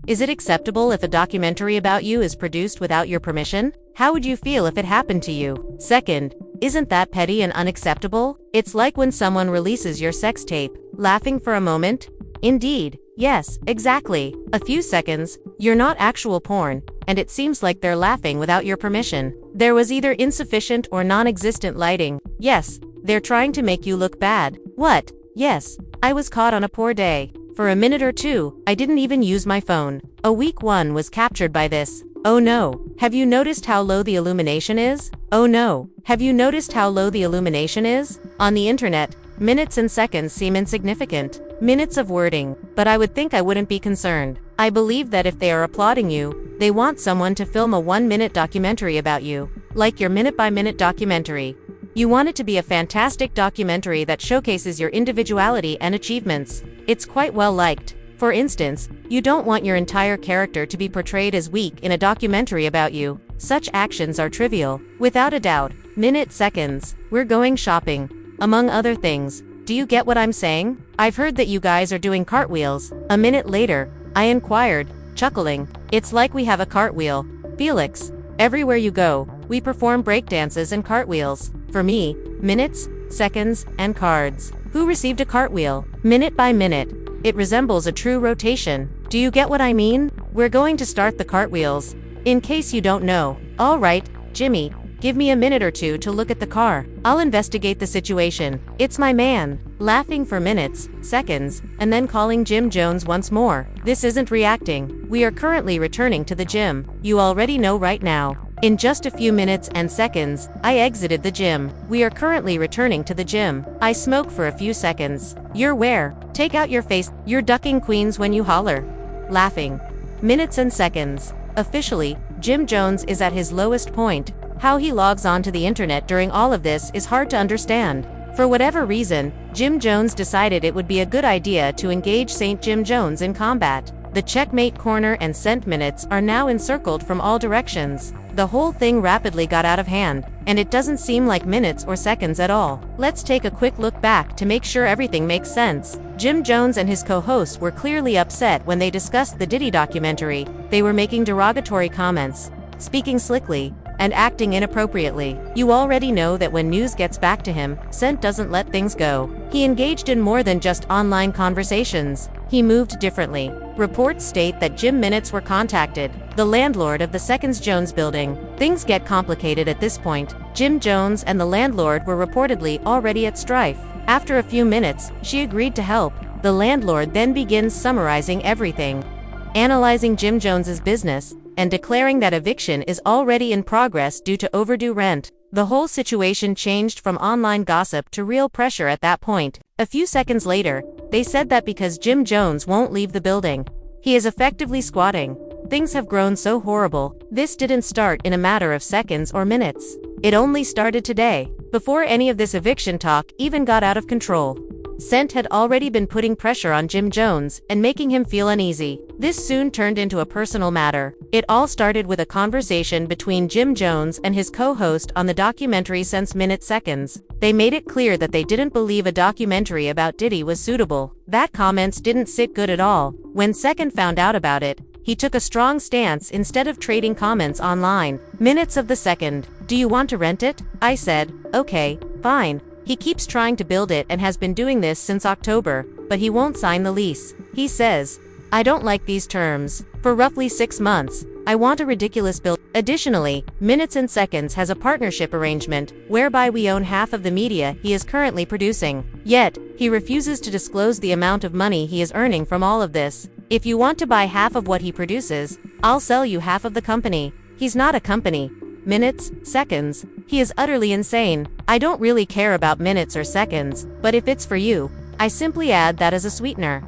Is it acceptable if a documentary about you is produced without your permission? How would you feel if it happened to you? Second, isn't that petty and unacceptable? It's like when someone releases your sex tape. Laughing for a moment? Indeed. Yes, exactly. A few seconds, you're not actual porn, and it seems like they're laughing without your permission. There was either insufficient or non-existent lighting. Yes, they're trying to make you look bad. What? Yes, I was caught on a poor day. For a minute or two, I didn't even use my phone. A weak one was captured by this. Oh no. Have you noticed how low the illumination is? Oh no. Have you noticed how low the illumination is? On the internet, minutes and seconds seem insignificant. Minutes of wording. But I would think I wouldn't be concerned. I believe that if they are applauding you, they want someone to film a 1-minute documentary about you. Like your minute-by-minute documentary. You want it to be a fantastic documentary that showcases your individuality and achievements. It's quite well liked. For instance, you don't want your entire character to be portrayed as weak in a documentary about you. Such actions are trivial. Without a doubt. Seconds. We're going shopping. Among other things. Do you get what I'm saying? I've heard that you guys are doing cartwheels. A minute later, I inquired, chuckling. It's like we have a cartwheel. Felix. Everywhere you go, we perform breakdances and cartwheels. For me, minutes, seconds, and cards. Who received a cartwheel? Minute by minute. It resembles a true rotation. Do you get what I mean? We're going to start the cartwheels. In case you don't know. All right, Jimmy, give me a minute or two to look at the car. I'll investigate the situation. It's my man. Laughing for minutes, seconds, and then calling Jim Jones once more. This isn't reacting. We are currently returning to the gym. You already know right now. In just a few minutes and seconds, I exited the gym. We are currently returning to the gym. I smoke for a few seconds. You're where? Take out your face. You're ducking queens when you holler. Laughing. Minutes and seconds. Officially, Jim Jones is at his lowest point. How he logs on to the internet during all of this is hard to understand. For whatever reason, Jim Jones decided it would be a good idea to engage St. Jim Jones in combat. The checkmate corner and cent minutes are now encircled from all directions. The whole thing rapidly got out of hand, and it doesn't seem like minutes or seconds at all. Let's take a quick look back to make sure everything makes sense. Jim Jones and his co-hosts were clearly upset when they discussed the Diddy documentary. They were making derogatory comments, speaking slickly, and acting inappropriately. You already know that when news gets back to him, Cent doesn't let things go. He engaged in more than just online conversations. He moved differently. Reports state that Jim Minutes were contacted, the landlord of the Seconds Jones building. Things get complicated at this point. Jim Jones and the landlord were reportedly already at strife. After a few minutes, she agreed to help. The landlord then begins summarizing everything, analyzing Jim Jones's business, and declaring that eviction is already in progress due to overdue rent. The whole situation changed from online gossip to real pressure at that point. A few seconds later, they said that because Jim Jones won't leave the building, he is effectively squatting. Things have grown so horrible. This didn't start in a matter of seconds or minutes. It only started today, before any of this eviction talk even got out of control. Cent had already been putting pressure on Jim Jones and making him feel uneasy. This soon turned into a personal matter. It all started with a conversation between Jim Jones and his co-host on the documentary Sense Minute Seconds. They made it clear that they didn't believe a documentary about Diddy was suitable. That comments didn't sit good at all. When Second found out about it, he took a strong stance instead of trading comments online. Minutes of the second. Do you want to rent it? I said, okay, fine. He keeps trying to build it and has been doing this since October, but he won't sign the lease. He says, I don't like these terms. For roughly 6 months, I want a ridiculous bill. Additionally, Minutes and Seconds has a partnership arrangement, whereby we own half of the media he is currently producing. Yet, he refuses to disclose the amount of money he is earning from all of this. If you want to buy half of what he produces, I'll sell you half of the company. He's not a company. Minutes, seconds. He is utterly insane. I don't really care about minutes or seconds, but if it's for you, I simply add that as a sweetener.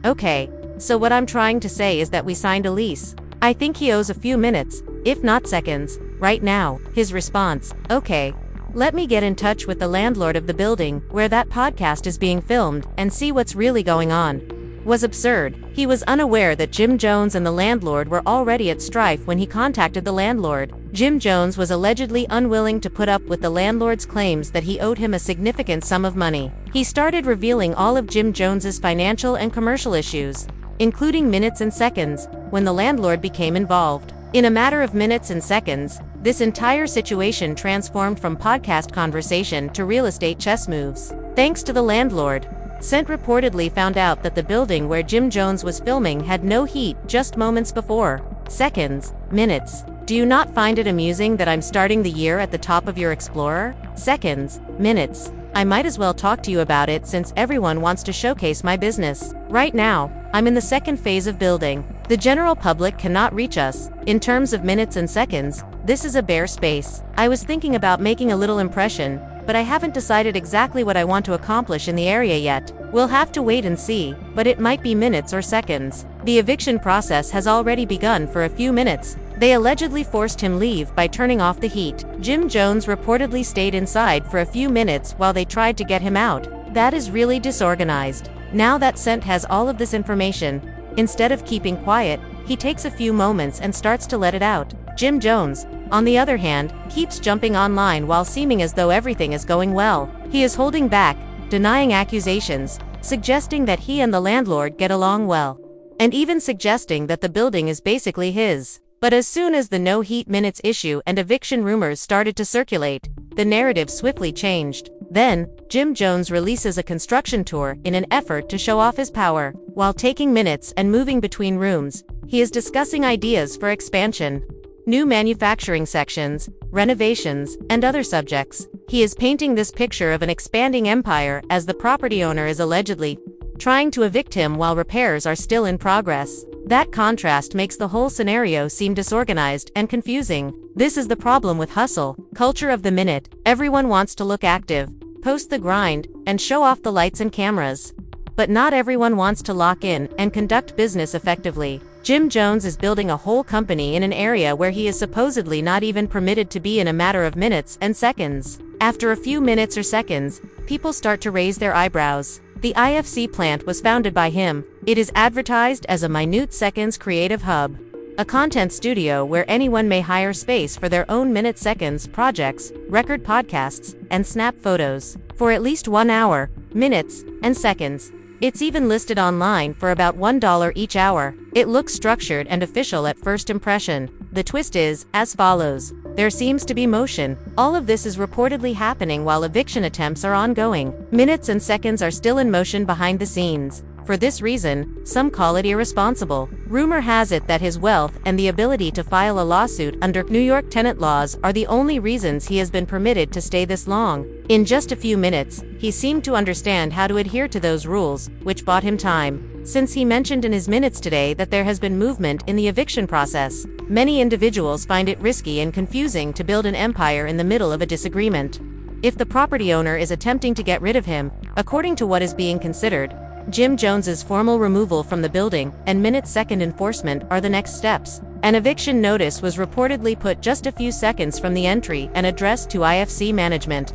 Okay, so what I'm trying to say is that we signed a lease. I think he owes a few minutes, if not seconds, right now. His response, okay. Let me get in touch with the landlord of the building where that podcast is being filmed and see what's really going on. Was absurd. He was unaware that Jim Jones and the landlord were already at strife when he contacted the landlord. Jim Jones was allegedly unwilling to put up with the landlord's claims that he owed him a significant sum of money. He started revealing all of Jim Jones's financial and commercial issues. including minutes and seconds, when the landlord became involved. In a matter of minutes and seconds, this entire situation transformed from podcast conversation to real estate chess moves. Thanks to the landlord, Scent reportedly found out that the building where Jim Jones was filming had no heat just moments before. Seconds, minutes. Do you not find it amusing that I'm starting the year at the top of your Explorer? Seconds, minutes. I might as well talk to you about it since everyone wants to showcase my business. Right now, I'm in the second phase of building. The general public cannot reach us. In terms of minutes and seconds, this is a bare space. I was thinking about making a little impression, but I haven't decided exactly what I want to accomplish in the area yet. We'll have to wait and see, but it might be minutes or seconds. The eviction process has already begun for a few minutes. They allegedly forced him leave by turning off the heat. Jim Jones reportedly stayed inside for a few minutes while they tried to get him out. That is really disorganized. Now that Scent has all of this information, instead of keeping quiet, he takes a few moments and starts to let it out. Jim Jones, on the other hand, keeps jumping online while seeming as though everything is going well. He is holding back, denying accusations, suggesting that he and the landlord get along well, and even suggesting that the building is basically his. But as soon as the no heat minutes issue and eviction rumors started to circulate, the narrative swiftly changed. Then, Jim Jones releases a construction tour in an effort to show off his power. While taking minutes and moving between rooms, he is discussing ideas for expansion, new manufacturing sections, renovations, and other subjects. He is painting this picture of an expanding empire as the property owner is allegedly trying to evict him while repairs are still in progress. That contrast makes the whole scenario seem disorganized and confusing. This is the problem with hustle, culture of the minute. Everyone wants to look active, post the grind, and show off the lights and cameras. But not everyone wants to lock in and conduct business effectively. Jim Jones is building a whole company in an area where he is supposedly not even permitted to be in a matter of minutes and seconds. After a few minutes or seconds, people start to raise their eyebrows. The IFC plant was founded by him. It is advertised as a minute seconds creative hub, a content studio where anyone may hire space for their own minute seconds projects, record podcasts, and snap photos for at least 1 hour, minutes, and seconds. It's even listed online for about $1 each hour. It looks structured and official at first impression. The twist is as follows. There seems to be motion. All of this is reportedly happening while eviction attempts are ongoing. Minutes and seconds are still in motion behind the scenes. For this reason, some call it irresponsible. Rumor has it that his wealth and the ability to file a lawsuit under New York tenant laws are the only reasons he has been permitted to stay this long. In just a few minutes, he seemed to understand how to adhere to those rules, which bought him time. Since he mentioned in his minutes today that there has been movement in the eviction process, many individuals find it risky and confusing to build an empire in the middle of a disagreement. If the property owner is attempting to get rid of him, according to what is being considered, Jim Jones's formal removal from the building and minute-second enforcement are the next steps. An eviction notice was reportedly put just a few seconds from the entry and addressed to IFC management,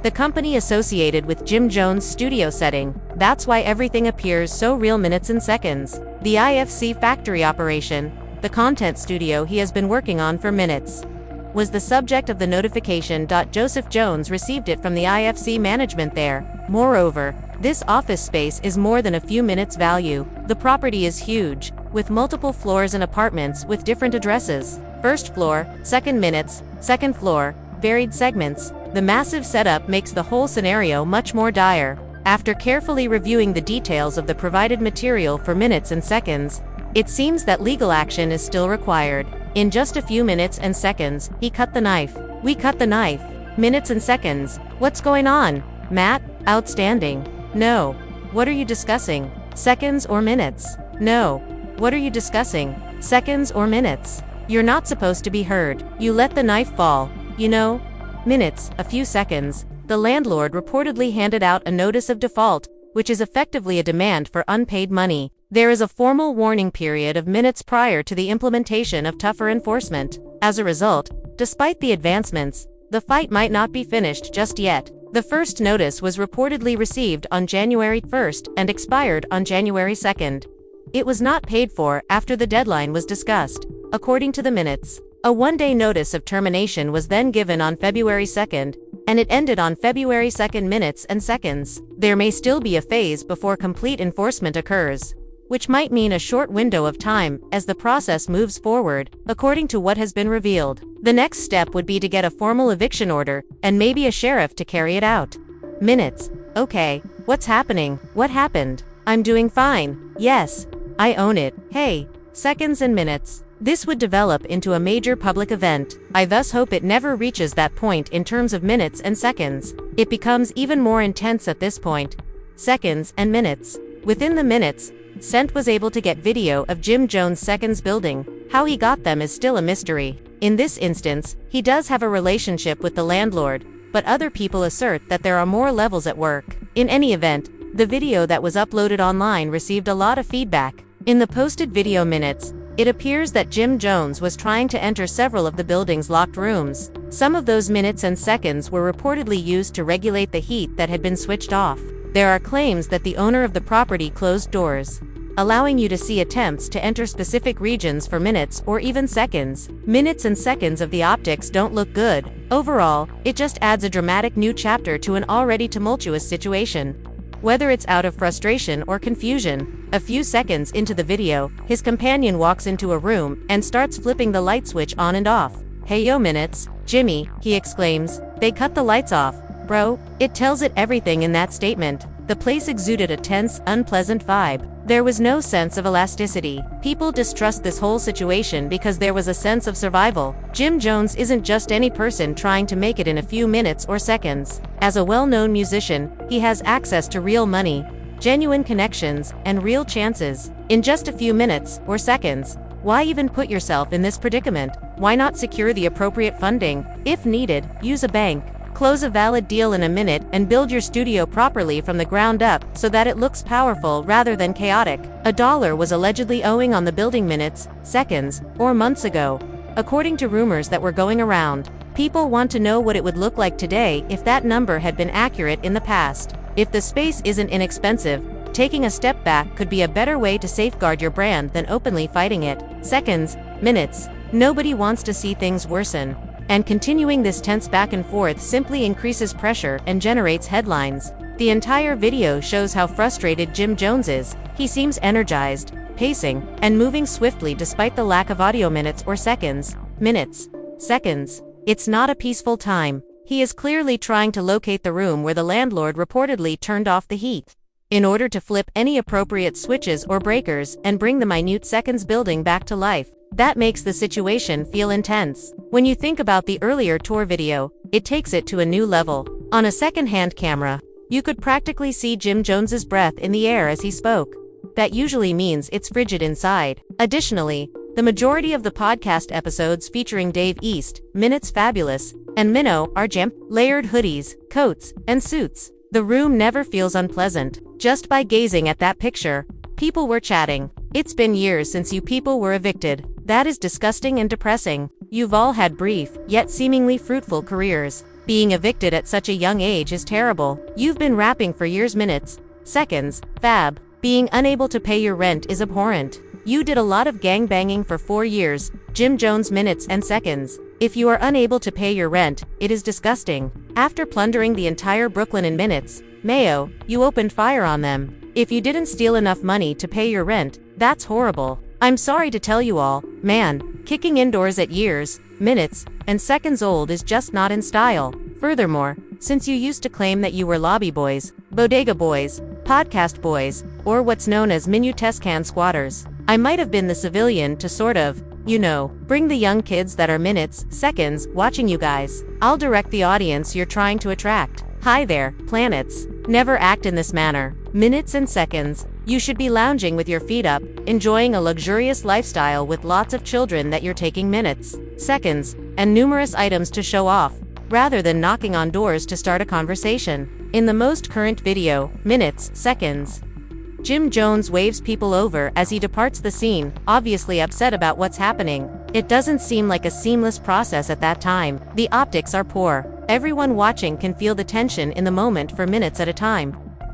the company associated with Jim Jones' studio setting. That's why everything appears so real minutes and seconds. The IFC factory operation, the content studio he has been working on for minutes, was the subject of the notification. Joseph Jones received it from the IFC management there. Moreover, this office space is more than a few minutes value. The property is huge, with multiple floors and apartments with different addresses. First floor, second minutes, second floor, varied segments. The massive setup makes the whole scenario much more dire. After carefully reviewing the details of the provided material for minutes and seconds, it seems that legal action is still required. In just a few minutes and seconds, he cut the knife. We cut the knife. Minutes and seconds. What's going on, Matt? Outstanding. No. What are you discussing? Seconds or minutes? No. What are you discussing? Seconds or minutes? You're not supposed to be heard. You let the knife fall. You know? Minutes, a few seconds. The landlord reportedly handed out a notice of default, which is effectively a demand for unpaid money. There is a formal warning period of minutes prior to the implementation of tougher enforcement. As a result, despite the advancements, the fight might not be finished just yet. The first notice was reportedly received on January 1st and expired on January 2nd. It was not paid for after the deadline was discussed. According to the minutes, a one-day notice of termination was then given on February 2nd, and it ended on February 2nd. Minutes and seconds. There may still be a phase before complete enforcement occurs. which might mean a short window of time as the process moves forward, according to what has been revealed. The next step would be to get a formal eviction order, and maybe a sheriff to carry it out. Minutes. Okay, what's happening? What happened? I'm doing fine. Yes. I own it. Hey. Seconds and minutes. This would develop into a major public event. I thus hope it never reaches that point in terms of minutes and seconds. It becomes even more intense at this point. Seconds and minutes. Within the minutes, Scent was able to get video of Jim Jones' Seconds building. How he got them is still a mystery. In this instance, he does have a relationship with the landlord, but other people assert that there are more levels at work. In any event, the video that was uploaded online received a lot of feedback. In the posted video minutes, it appears that Jim Jones was trying to enter several of the building's locked rooms. Some of those minutes and seconds were reportedly used to regulate the heat that had been switched off. There are claims that the owner of the property closed doors, allowing you to see attempts to enter specific regions for minutes or even seconds. Minutes and seconds of the optics don't look good. Overall, it just adds a dramatic new chapter to an already tumultuous situation. Whether it's out of frustration or confusion, a few seconds into the video, his companion walks into a room and starts flipping the light switch on and off. "Hey yo minutes, Jimmy," he exclaims. "They cut the lights off, bro." It tells it everything in that statement. The place exuded a tense, unpleasant vibe. There was no sense of elasticity. People distrust this whole situation because there was a sense of survival. Jim Jones isn't just any person trying to make it in a few minutes or seconds. As a well-known musician, he has access to real money, genuine connections, and real chances. In just a few minutes or seconds, why even put yourself in this predicament? Why not secure the appropriate funding? If needed, use a bank. Close a valid deal in a minute and build your studio properly from the ground up so that it looks powerful rather than chaotic. $1 was allegedly owing on the building minutes, seconds, or months ago. According to rumors that were going around, people want to know what it would look like today if that number had been accurate in the past. If the space isn't inexpensive, taking a step back could be a better way to safeguard your brand than openly fighting it. Seconds, minutes. Nobody wants to see things worsen. And continuing this tense back and forth simply increases pressure and generates headlines. The entire video shows how frustrated Jim Jones is. He seems energized, pacing, and moving swiftly despite the lack of audio minutes or seconds. Minutes. Seconds. It's not a peaceful time. He is clearly trying to locate the room where the landlord reportedly turned off the heat, in order to flip any appropriate switches or breakers and bring the minute seconds building back to life. That makes the situation feel intense. When you think about the earlier tour video, it takes it to a new level. On a second-hand camera, you could practically see Jim Jones's breath in the air as he spoke. That usually means it's frigid inside. Additionally, the majority of the podcast episodes featuring Dave East, Minutes Fabulous, and Minnow are layered hoodies, coats, and suits. The room never feels unpleasant. Just by gazing at that picture, people were chatting. "It's been years since you people were evicted. That is disgusting and depressing. You've all had brief, yet seemingly fruitful careers. Being evicted at such a young age is terrible. You've been rapping for years. Minutes, seconds, fab. Being unable to pay your rent is abhorrent. You did a lot of gangbanging for 4 years, Jim Jones. Minutes and seconds. If you are unable to pay your rent, it is disgusting. After plundering the entire Brooklyn in minutes, Mayo, you opened fire on them. If you didn't steal enough money to pay your rent, that's horrible. I'm sorry to tell you all, man, kicking indoors at years, minutes, and seconds old is just not in style. Furthermore, since you used to claim that you were lobby boys, bodega boys, podcast boys, or what's known as minutescan squatters, I might have been the civilian to sort of, bring the young kids that are minutes, seconds, watching you guys. I'll direct the audience you're trying to attract. Hi there, planets. Never act in this manner. Minutes and seconds. You should be lounging with your feet up, enjoying a luxurious lifestyle with lots of children that you're taking minutes, seconds, and numerous items to show off, rather than knocking on doors to start a conversation. In the most current video, Minutes, Seconds, Jim Jones waves people over as he departs the scene, obviously upset about what's happening. It doesn't seem like a seamless process at that time. The optics are poor. Everyone watching can feel the tension in the moment for minutes at a time.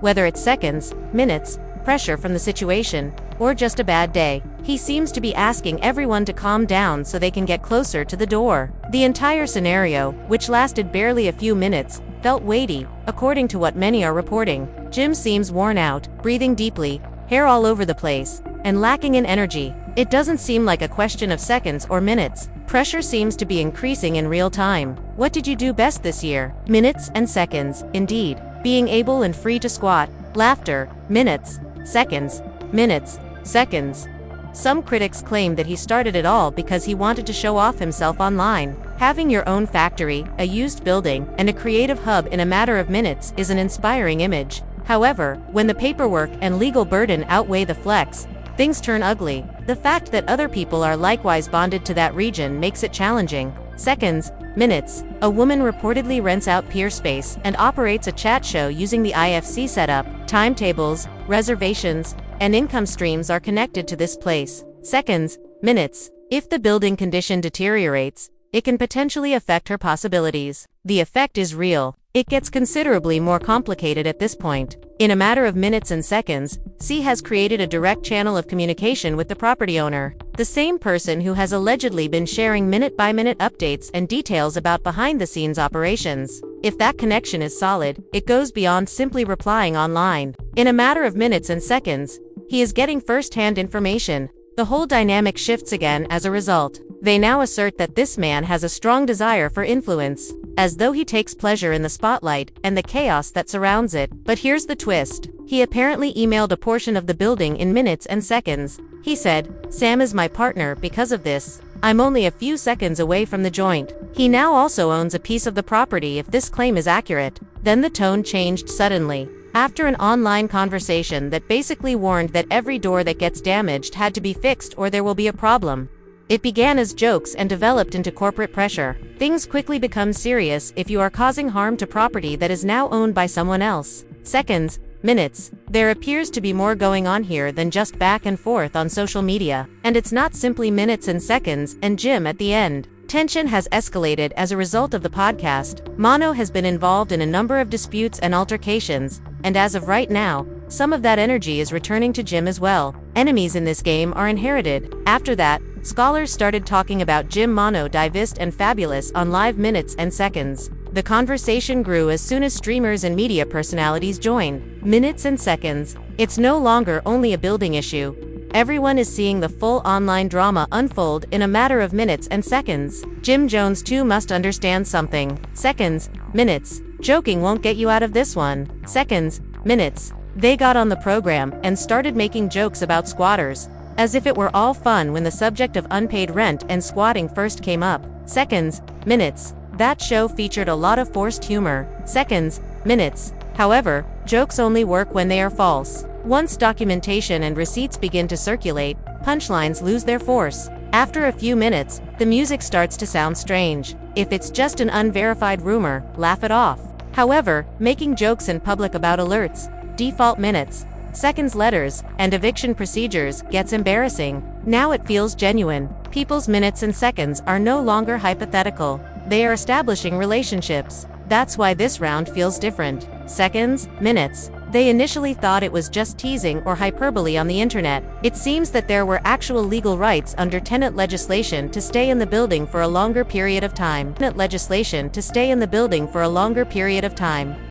Whether it's seconds, minutes, pressure from the situation, or just a bad day, he seems to be asking everyone to calm down so they can get closer to the door. The entire scenario, which lasted barely a few minutes, felt weighty, according to what many are reporting. Jim seems worn out, breathing deeply, hair all over the place, and lacking in energy. It doesn't seem like a question of seconds or minutes. Pressure seems to be increasing in real time. What did you do best this year? Minutes and seconds, indeed. Being able and free to squat. Laughter. Minutes. Seconds. Minutes. Seconds. Some critics claim that he started it all because he wanted to show off himself online. Having your own factory, a used building, and a creative hub in a matter of minutes is an inspiring image. However, when the paperwork and legal burden outweigh the flex, things turn ugly. The fact that other people are likewise bonded to that region makes it challenging. Seconds. Minutes. A woman reportedly rents out peer space and operates a chat show using the IFC setup. Timetables, reservations, and income streams are connected to this place. Seconds. Minutes. If the building condition deteriorates, it can potentially affect her possibilities. The effect is real. It gets considerably more complicated at this point. In a matter of minutes and seconds, C has created a direct channel of communication with the property owner, the same person who has allegedly been sharing minute-by-minute updates and details about behind-the-scenes operations. If that connection is solid, it goes beyond simply replying online. In a matter of minutes and seconds, he is getting first-hand information. The whole dynamic shifts again as a result. They now assert that this man has a strong desire for influence, as though he takes pleasure in the spotlight and the chaos that surrounds it. But here's the twist. He apparently emailed a portion of the building in minutes and seconds. He said, "Sam is my partner because of this. I'm only a few seconds away from the joint." He now also owns a piece of the property if this claim is accurate. Then the tone changed suddenly. After an online conversation that basically warned that every door that gets damaged had to be fixed or there will be a problem. It began as jokes and developed into corporate pressure. Things quickly become serious if you are causing harm to property that is now owned by someone else. Seconds. Minutes. There appears to be more going on here than just back and forth on social media. And it's not simply minutes and seconds and Jim at the end. Tension has escalated as a result of the podcast. Mono has been involved in a number of disputes and altercations, and as of right now, some of that energy is returning to Jim as well. Enemies in this game are inherited. After that, scholars started talking about Jim Mono divest and fabulous on live minutes and seconds. The conversation grew as soon as streamers and media personalities joined. Minutes and seconds. It's no longer only a building issue. Everyone is seeing the full online drama unfold in a matter of minutes and seconds. Jim Jones too must understand something. Seconds. Minutes. Joking won't get you out of this one. Seconds. Minutes. They got on the program and started making jokes about squatters, as if it were all fun when the subject of unpaid rent and squatting first came up. Seconds. Minutes. That show featured a lot of forced humor. Seconds. Minutes. However, jokes only work when they are false. Once documentation and receipts begin to circulate, punchlines lose their force. After a few minutes, the music starts to sound strange. If it's just an unverified rumor, laugh it off. However, making jokes in public about alerts, default minutes, seconds letters, and eviction procedures gets embarrassing. Now it feels genuine. People's minutes and seconds are no longer hypothetical. They are establishing relationships. That's why this round feels different. Seconds, minutes. They initially thought it was just teasing or hyperbole on the internet. It seems that there were actual legal rights under tenant legislation to stay in the building for a longer period of time. Tenant legislation to stay in the building for a longer period of time.